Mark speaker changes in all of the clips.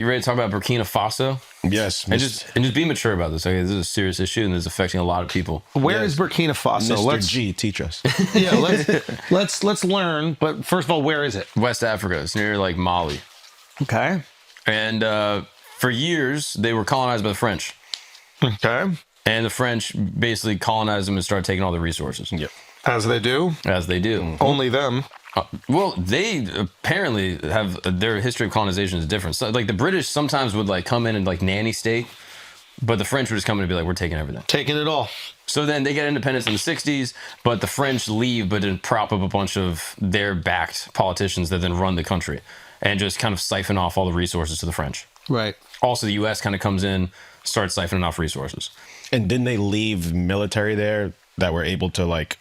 Speaker 1: You ready to talk about Burkina Faso?
Speaker 2: Yes.
Speaker 1: And just be mature about this. Okay, this is a serious issue and it's affecting a lot of people.
Speaker 3: Where is Burkina Faso?
Speaker 2: Mr. G, teach us.
Speaker 3: Yeah, let's learn. But first of all, where is it?
Speaker 1: West Africa. It's near like Mali.
Speaker 3: Okay.
Speaker 1: And for years, they were colonized by the French.
Speaker 3: Okay.
Speaker 1: And the French basically colonized them and started taking all the resources.
Speaker 2: Yep.
Speaker 3: As they do.
Speaker 1: As they do.
Speaker 3: Only them.
Speaker 1: Well, they apparently have their history of colonization is different. So, like the British sometimes would like come in and like nanny state, but the French would just come in and be like, "We're taking everything,
Speaker 3: Taking it all."
Speaker 1: So then they get independence in the 60s, but the French leave, but then prop up a bunch of their backed politicians that then run the country and just kind of siphon off all the resources to the French.
Speaker 3: Right.
Speaker 1: Also, the U.S. kind of comes in, starts siphoning off resources.
Speaker 2: And didn't they leave military there that were able to like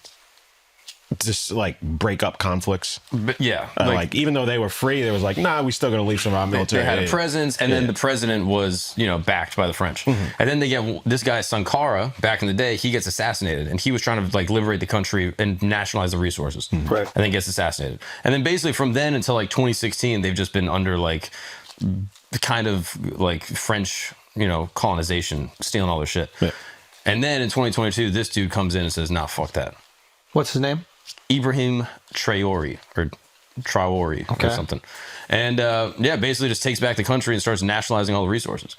Speaker 2: just like break up conflicts?
Speaker 1: But yeah,
Speaker 2: like even though they were free, they was like, nah, we still gonna leave some of our military.
Speaker 1: They had a presence, and then the president was, backed by the French. And then they get this guy Sankara back in the day. He gets assassinated, and he was trying to like liberate the country and nationalize the resources.
Speaker 3: Right.
Speaker 1: And then gets assassinated. And then basically from then until like 2016, they've just been under like the kind of like French, colonization, stealing all their shit.
Speaker 2: Yeah.
Speaker 1: And then in 2022, this dude comes in and says, "Nah, fuck that."
Speaker 3: What's his name?
Speaker 1: Ibrahim Traoré or something. And basically just takes back the country and starts nationalizing all the resources.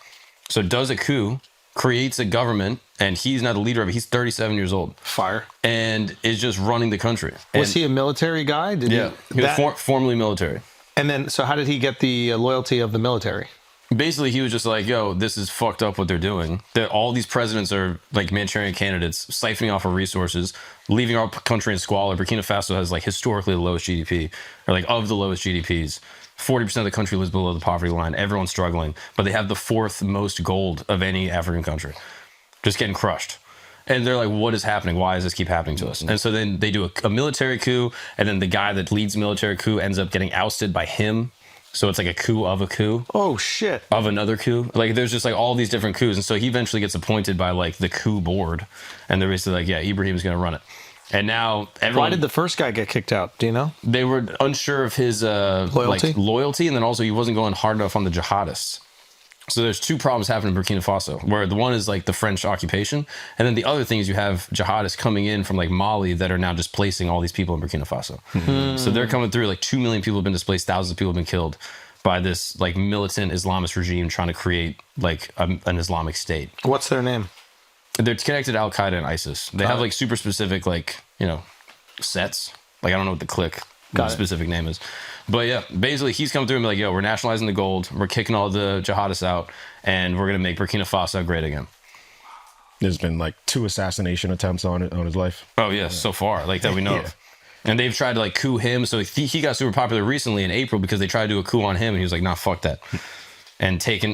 Speaker 1: So does a coup, creates a government, and he's not the leader of it. He's 37 years old.
Speaker 3: Fire.
Speaker 1: And is just running the country.
Speaker 3: Was he a military guy?
Speaker 1: He was formerly military.
Speaker 3: And then, so how did he get the loyalty of the military?
Speaker 1: Basically, he was just like, yo, this is fucked up what they're doing. All these presidents are like Manchurian candidates, siphoning off our resources, leaving our country in squalor. Burkina Faso has like historically the lowest GDP, or like of the lowest GDPs. 40% of the country lives below the poverty line. Everyone's struggling, but they have the fourth most gold of any African country. Just getting crushed. And they're like, what is happening? Why does this keep happening to us? And so then they do a military coup, and then the guy that leads military coup ends up getting ousted by him. So it's like a coup of a coup.
Speaker 3: Oh, shit.
Speaker 1: Of another coup. Like there's just like all these different coups. And so he eventually gets appointed by like the coup board. And they're basically like, yeah, Ibrahim's going to run it. And now everyone...
Speaker 3: Why did the first guy get kicked out? Do you know?
Speaker 1: They were unsure of his loyalty. And then also he wasn't going hard enough on the jihadists. So there's two problems happening in Burkina Faso, where the one is like the French occupation. And then the other thing is you have jihadists coming in from like Mali that are now displacing all these people in Burkina Faso. So they're coming through, like 2 million people have been displaced, thousands of people have been killed by this like militant Islamist regime trying to create like an Islamic state.
Speaker 3: What's their name?
Speaker 1: They're connected to Al-Qaeda and ISIS. They have like super specific like, sets. Like I don't know what the clique specific name is. But yeah, basically he's come through and be like, yo, we're nationalizing the gold, we're kicking all the jihadists out, and we're going to make Burkina Faso great again.
Speaker 2: There's been like 2 assassination attempts on his life.
Speaker 1: Oh, yeah, so far, like that we know of. And they've tried to like coup him. So he got super popular recently in April because they tried to do a coup on him, and he was like, nah, fuck that.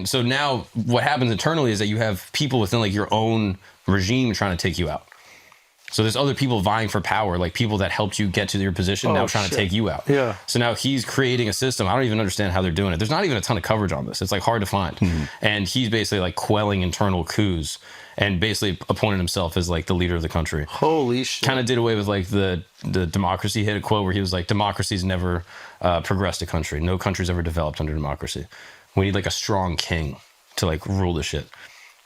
Speaker 1: So now what happens internally is that you have people within like your own regime trying to take you out. So there's other people vying for power, like people that helped you get to your position, now trying to take you out.
Speaker 3: Yeah.
Speaker 1: So now he's creating a system. I don't even understand how they're doing it. There's not even a ton of coverage on this. It's like hard to find. And he's basically like quelling internal coups and basically appointed himself as like the leader of the country.
Speaker 3: Holy shit.
Speaker 1: Kind of did away with like the democracy. Hit a quote where he was like, democracy's never progressed a country. No country's ever developed under democracy. We need like a strong king to like rule the shit.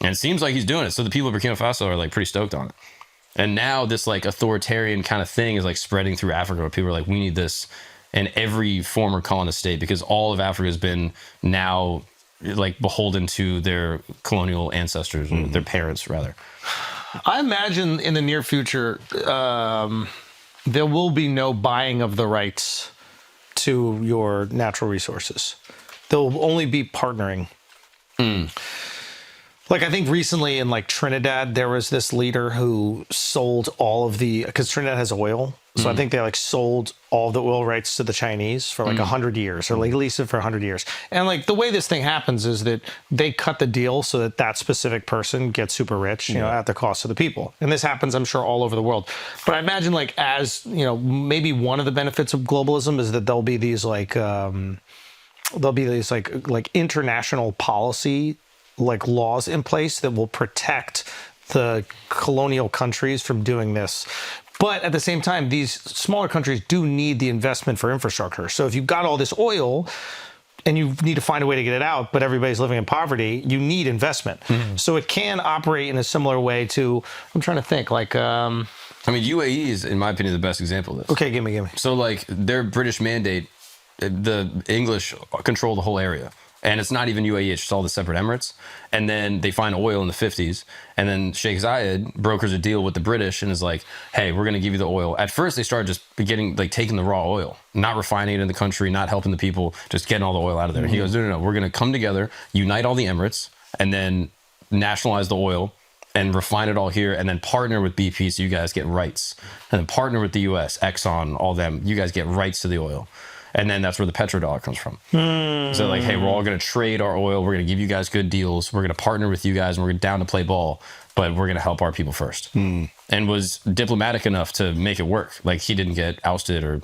Speaker 1: And it seems like he's doing it. So the people of Burkina Faso are like pretty stoked on it. And now this like authoritarian kind of thing is like spreading through Africa, where people are like, we need this in every former colonist state, because all of Africa has been now like beholden to their colonial ancestors, or their parents rather.
Speaker 3: I imagine in the near future, there will be no buying of the rights to your natural resources. There will only be partnering. Like I think recently in like Trinidad, there was this leader who sold all of because Trinidad has oil. So I think they like sold all the oil rights to the Chinese for like 100 years, or like at least for 100 years. And like the way this thing happens is that they cut the deal so that specific person gets super rich, at the cost of the people. And this happens, I'm sure, all over the world. But I imagine like as, maybe one of the benefits of globalism is that there'll be these like international policy like laws in place that will protect the colonial countries from doing this. But at the same time, these smaller countries do need the investment for infrastructure. So if you've got all this oil, and you need to find a way to get it out, but everybody's living in poverty, you need investment. So it can operate in a similar way to, I'm trying to think, like,
Speaker 1: I mean, UAE is, in my opinion, the best example of this.
Speaker 3: okay, give me.
Speaker 1: So, like, their British mandate, the English control the whole area. And it's not even UAE, it's just all the separate emirates. And then they find oil in the 50s. And then Sheikh Zayed brokers a deal with the British and is like, hey, we're going to give you the oil. At first, they started just taking the raw oil, not refining it in the country, not helping the people, just getting all the oil out of there. And he goes, no, we're going to come together, unite all the emirates, and then nationalize the oil and refine it all here, and then partner with BP so you guys get rights. And then partner with the US, Exxon, all them, you guys get rights to the oil. And then that's where the petrodollar comes from. So like, hey, we're all going to trade our oil. We're going to give you guys good deals. We're going to partner with you guys, and we're down to play ball, but we're going to help our people first. And was diplomatic enough to make it work. Like, he didn't get ousted or,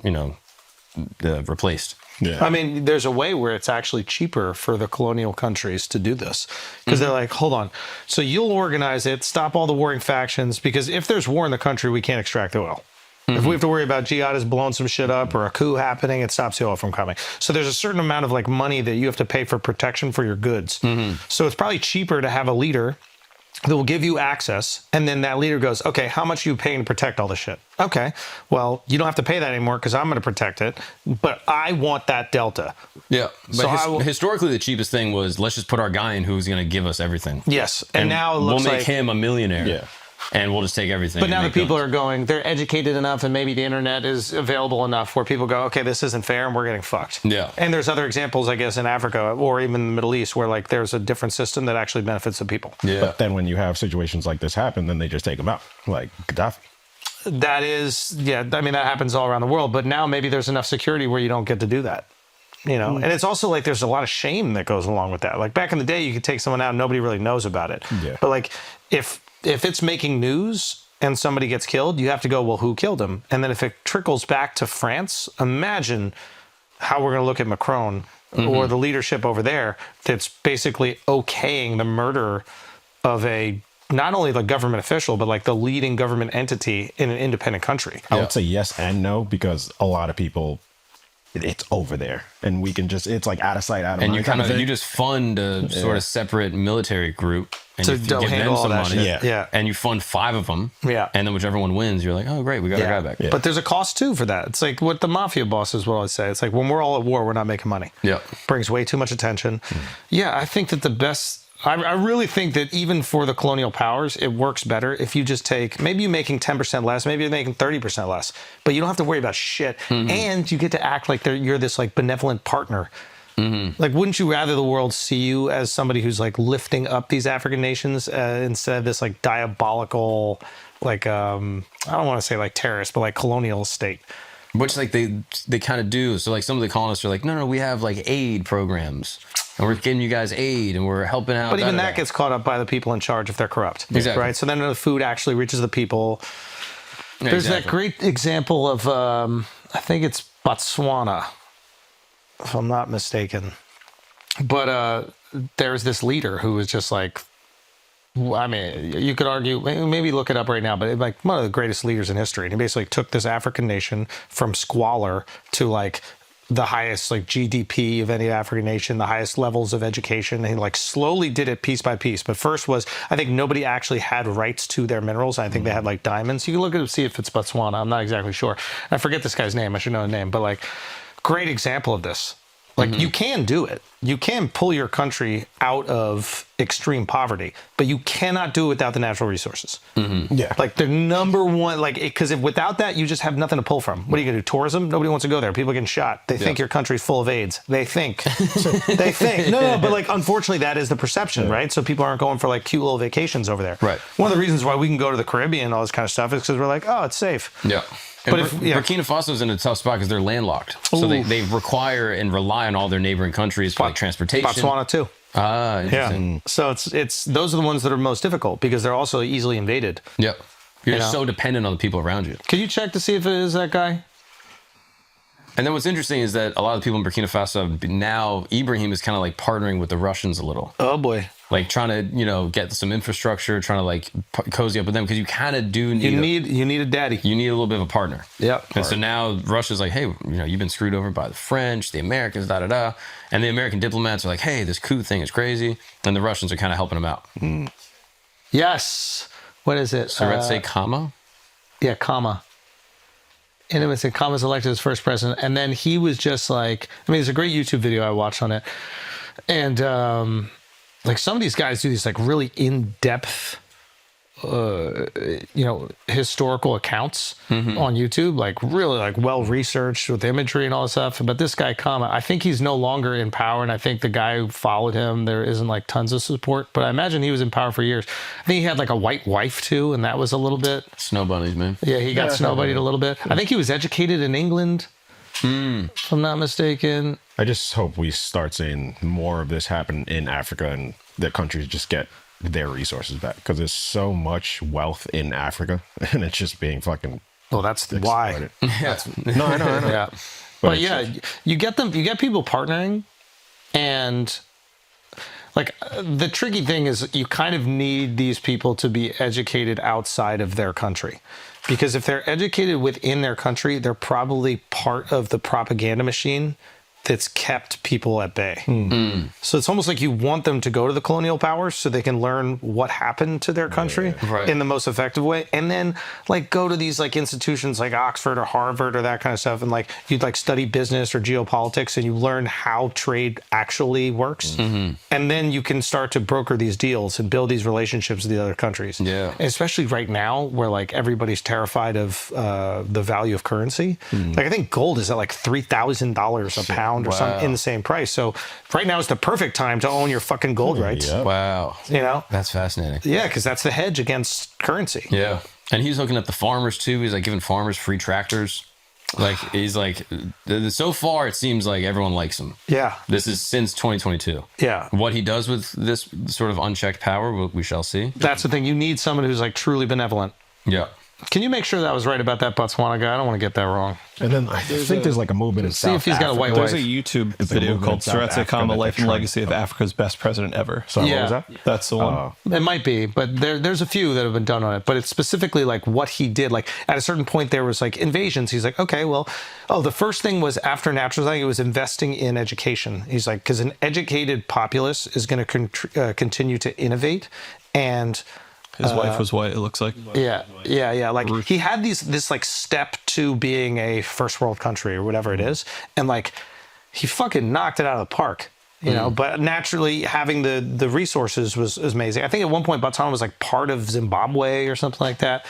Speaker 1: replaced.
Speaker 2: Yeah.
Speaker 3: I mean, there's a way where it's actually cheaper for the colonial countries to do this, because they're like, hold on. So you'll organize it, stop all the warring factions, because if there's war in the country, we can't extract the oil. If we have to worry about jihadists blowing some shit up or a coup happening, it stops the oil from coming. So there's a certain amount of like money that you have to pay for protection for your goods. So it's probably cheaper to have a leader that will give you access, and then that leader goes, okay, how much are you paying to protect all this shit? Okay, well, you don't have to pay that anymore because I'm going to protect it, but I want that delta.
Speaker 1: Yeah, but
Speaker 3: So
Speaker 1: historically, the cheapest thing was, let's just put our guy in who's going to give us everything.
Speaker 3: Yes, and now it looks
Speaker 1: we'll make
Speaker 3: like
Speaker 1: him a millionaire.
Speaker 2: Yeah.
Speaker 1: And we'll just take everything.
Speaker 3: But now the
Speaker 1: make
Speaker 3: people
Speaker 1: guns.
Speaker 3: are going, they're educated enough, and maybe the internet is available enough where people go, okay, this isn't fair, and we're getting fucked.
Speaker 1: Yeah.
Speaker 3: And there's other examples, I guess, in Africa or even the Middle East where like there's a different system that actually benefits the people.
Speaker 1: Yeah.
Speaker 2: But then when you have situations like this happen, then they just take them out, like Gaddafi.
Speaker 3: That is, yeah, I mean, that happens all around the world. But now maybe there's enough security where you don't get to do that. And it's also like there's a lot of shame that goes along with that. Like back in the day, you could take someone out and nobody really knows about it.
Speaker 2: Yeah.
Speaker 3: But like if it's making news and somebody gets killed, you have to go, well, who killed him? And then if it trickles back to France, imagine how we're going to look at Macron or the leadership over there that's basically okaying the murder of a not only the government official, but like the leading government entity in an independent country.
Speaker 2: I would say yes and no, because a lot of people, it's over there, and we can just, it's like out of sight, out of mind.
Speaker 1: And you kind of, you just fund a sort of separate military group and
Speaker 3: To
Speaker 1: you give
Speaker 3: handle
Speaker 1: them
Speaker 3: all
Speaker 1: some
Speaker 3: that
Speaker 1: money.
Speaker 3: shit. Yeah.
Speaker 1: And you fund 5 of them.
Speaker 3: Yeah.
Speaker 1: And then whichever one wins, you're like, oh, great, we got our guy back.
Speaker 2: Yeah.
Speaker 3: But there's a cost too for that. It's like what the mafia bosses will always say. It's like when we're all at war, we're not making money.
Speaker 1: Yeah.
Speaker 3: Brings way too much attention. Yeah, I think that the best. I really think that even for the colonial powers, it works better if you just take, maybe you're making 10% less, maybe you're making 30% less, but you don't have to worry about shit. And you get to act like you're this like benevolent partner. Like, wouldn't you rather the world see you as somebody who's like lifting up these African nations instead of this like diabolical, like, I don't want to say like terrorist, but like colonial state?
Speaker 1: Which like they kind of do. So like some of the colonists are like, no, we have like aid programs and we're giving you guys aid and we're helping out.
Speaker 3: But even that gets caught up by the people in charge if they're corrupt.
Speaker 1: Exactly.
Speaker 3: Right? So then the food actually reaches the people.
Speaker 1: Yeah,
Speaker 3: There's
Speaker 1: exactly.
Speaker 3: that great example of, I think it's Botswana, if I'm not mistaken. But there's this leader who was just like, I mean, you could argue, maybe look it up right now, but like one of the greatest leaders in history. And he basically took this African nation from squalor to like the highest like GDP of any African nation, the highest levels of education. And he like slowly did it piece by piece. But first was, I think nobody actually had rights to their minerals. I think they had like diamonds. You can look at it, see if it's Botswana. I'm not exactly sure. I forget this guy's name. I should know the name. But like, great example of this. Like you can do it. You can pull your country out of extreme poverty, but you cannot do it without the natural resources.
Speaker 2: Yeah.
Speaker 3: Like the number one, like, because if without that, you just have nothing to pull from. What are you going to do? Tourism? Nobody wants to go there. People are getting shot. They think your country's full of AIDS. They think. They think. No, but like, unfortunately, that is the perception, right? So people aren't going for like cute little vacations over there.
Speaker 1: Right.
Speaker 3: One of the reasons why we can go to the Caribbean and all this kind of stuff is because we're like, oh, it's safe.
Speaker 1: Yeah. And
Speaker 3: But
Speaker 1: Burkina Faso's in a tough spot because they're landlocked. So they require and rely on all their neighboring countries for like transportation.
Speaker 3: Botswana too.
Speaker 1: Ah, interesting.
Speaker 3: Yeah. So it's those are the ones that are most difficult because they're also easily invaded.
Speaker 1: Yep. You're
Speaker 3: You
Speaker 1: just
Speaker 3: know?
Speaker 1: so dependent on the people around you.
Speaker 3: Can you check to see if it is that guy?
Speaker 1: And then what's interesting is that a lot of the people in Burkina Faso now, Ibrahim is kind of like partnering with the Russians a little.
Speaker 3: Oh boy.
Speaker 1: Like trying to, get some infrastructure, trying to like cozy up with them because you kind of do need
Speaker 3: You need a daddy.
Speaker 1: you need a little bit of a partner.
Speaker 3: Yep.
Speaker 1: And so now Russia's like, hey, you've been screwed over by the French, the Americans, da da da. And the American diplomats are like, hey, this coup thing is crazy. And the Russians are kind of helping them out.
Speaker 3: Yes. What is it?
Speaker 1: Suretse Kama?
Speaker 3: Yeah, Kama. And it was Kama's elected as first president. And then he was just like, there's a great YouTube video I watched on it. And like some of these guys do these like really in-depth, historical accounts on YouTube, like really like well-researched with imagery and all this stuff. But this guy, Kama, I think he's no longer in power. And I think the guy who followed him, there isn't like tons of support. But I imagine he was in power for years. I think he had like a white wife too. And that was a little bit.
Speaker 1: Snow bunnies, man.
Speaker 3: Yeah, he got snowbuddied a little bit. I think he was educated in England, if I'm not mistaken.
Speaker 2: I just hope we start seeing more of this happen in Africa and the countries just get their resources back because there's so much wealth in Africa and it's just being fucking.
Speaker 3: Well, that's why.
Speaker 2: No, I know.
Speaker 3: Yeah, but yeah, you get people partnering, and like the tricky thing is you kind of need these people to be educated outside of their country. Because if they're educated within their country, they're probably part of the propaganda machine that's kept people at bay. So it's almost like you want them to go to the colonial powers so they can learn what happened to their country in the most effective way. And then like go to these like institutions like Oxford or Harvard or that kind of stuff. And like you'd like study business or geopolitics and you learn how trade actually works. And then you can start to broker these deals and build these relationships with the other countries.
Speaker 1: Yeah.
Speaker 3: And especially right now where like everybody's terrified of the value of currency. Like I think gold is at like $3,000 a pound or something in the same price. So right now is the perfect time to own your fucking gold rights.
Speaker 2: Yeah.
Speaker 1: Wow. That's fascinating.
Speaker 3: Yeah, because that's the hedge against currency.
Speaker 1: Yeah. And he's hooking up the farmers too. He's like giving farmers free tractors. Like he's like, so far it seems like everyone likes him.
Speaker 3: Yeah.
Speaker 1: This is since 2022.
Speaker 3: Yeah.
Speaker 1: What he does with this sort of unchecked power, we shall see.
Speaker 3: That's the thing. You need someone who's like truly benevolent.
Speaker 1: Yeah.
Speaker 3: Can you make sure that I was right about that Botswana guy? I don't want to get that wrong.
Speaker 2: And then I think there's like a movement in
Speaker 3: See
Speaker 2: South
Speaker 3: if he's got a
Speaker 2: Africa.
Speaker 3: white
Speaker 4: There's
Speaker 3: wife.
Speaker 4: a YouTube
Speaker 2: It's a
Speaker 4: video
Speaker 2: movement
Speaker 4: called
Speaker 2: in South
Speaker 4: Suretse
Speaker 2: Africa
Speaker 4: Kama,
Speaker 2: that
Speaker 4: Life
Speaker 2: they're
Speaker 4: and
Speaker 2: trying
Speaker 4: Legacy of
Speaker 2: to-
Speaker 4: Africa's Best President Ever.
Speaker 2: So
Speaker 3: Yeah.
Speaker 2: what was that?
Speaker 4: That's the one.
Speaker 3: It might be, but there's a few that have been done on it. But it's specifically like what he did. Like at a certain point, there was like invasions. He's like, okay, well, the first thing was after naturalizing, it was investing in education. He's like, because an educated populace is going to continue to innovate and.
Speaker 4: His wife was white, it looks like.
Speaker 3: Yeah. Like he had this like step to being a first world country or whatever it is, and like he fucking knocked it out of the park, you know. But naturally, having the resources was amazing. I think at one point Botswana was like part of Zimbabwe or something like that.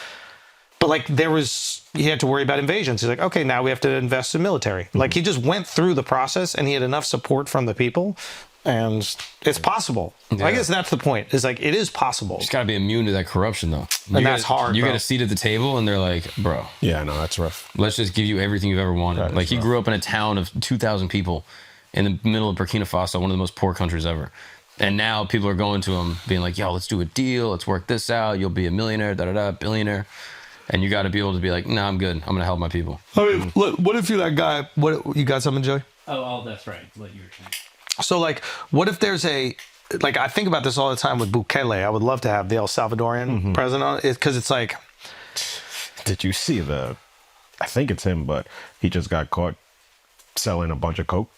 Speaker 3: But like he had to worry about invasions. He's like, okay, now we have to invest in military. Like he just went through the process, and he had enough support from the people. And it's possible.
Speaker 1: Yeah.
Speaker 3: I guess that's the point. Is like it is possible.
Speaker 1: Just got to be immune to that corruption, though.
Speaker 3: And that's hard,
Speaker 1: You
Speaker 3: bro.
Speaker 1: get a seat at the table, and they're like, bro,
Speaker 2: Yeah, no, that's rough.
Speaker 1: let's just give you everything you've ever wanted.
Speaker 2: That is
Speaker 1: Like, he
Speaker 2: rough.
Speaker 1: grew up in a town of 2,000 people in the middle of Burkina Faso, one of the most poor countries ever. And now people are going to him being like, yo, let's do a deal. Let's work this out. You'll be a millionaire, da-da-da, billionaire. And you got to be able to be like, nah, I'm good. I'm going to help my people.
Speaker 3: I mean, what if you're that guy? What you got something, Joey?
Speaker 5: Oh, that's right. What you were saying.
Speaker 3: So, like, what if there's I think about this all the time with Bukele. I would love to have the El Salvadorian president on it because it's like,
Speaker 2: Did you see I think it's him, but he just got caught selling a bunch of coke.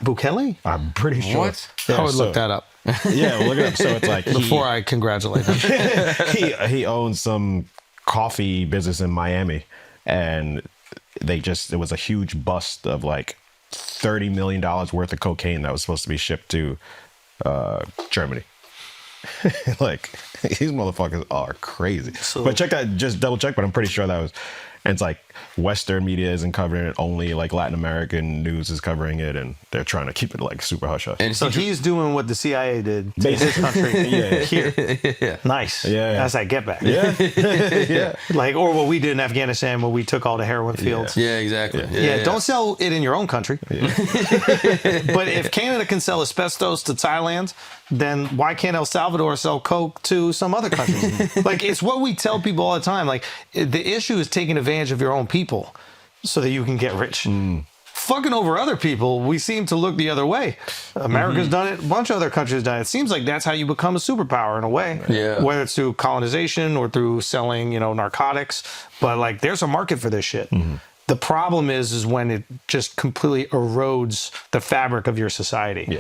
Speaker 3: Bukele?
Speaker 2: I'm pretty sure.
Speaker 1: What?
Speaker 3: I would look that up
Speaker 2: Yeah, look it up. So it's like
Speaker 3: before I congratulate him.
Speaker 2: he owns some coffee business in Miami, and it was a huge bust of like $30 million worth of cocaine that was supposed to be shipped to Germany. Like these motherfuckers are crazy. But check that, just double check. But I'm pretty sure that was. And it's like Western media isn't covering it. Only like Latin American news is covering it, and they're trying to keep it like super hush hush.
Speaker 1: And
Speaker 3: So he's doing what the CIA did to his country here. Nice.
Speaker 2: Yeah.
Speaker 3: That's that get back.
Speaker 2: Yeah.
Speaker 3: Like, or what we did in Afghanistan where we took all the heroin fields.
Speaker 1: yeah, exactly.
Speaker 3: Yeah, don't sell it in your own country. But if Canada can sell asbestos to Thailand, then why can't El Salvador sell coke to some other countries? Like, it's what we tell people all the time. Like, the issue is taking advantage of your own people so that you can get rich. fucking over other people, we seem to look the other way. America's done it. A bunch of other countries have done it. It seems like that's how you become a superpower in a way.
Speaker 1: Yeah.
Speaker 3: Whether it's through colonization or through selling, narcotics. But like, there's a market for this shit. The problem is when it just completely erodes the fabric of your society.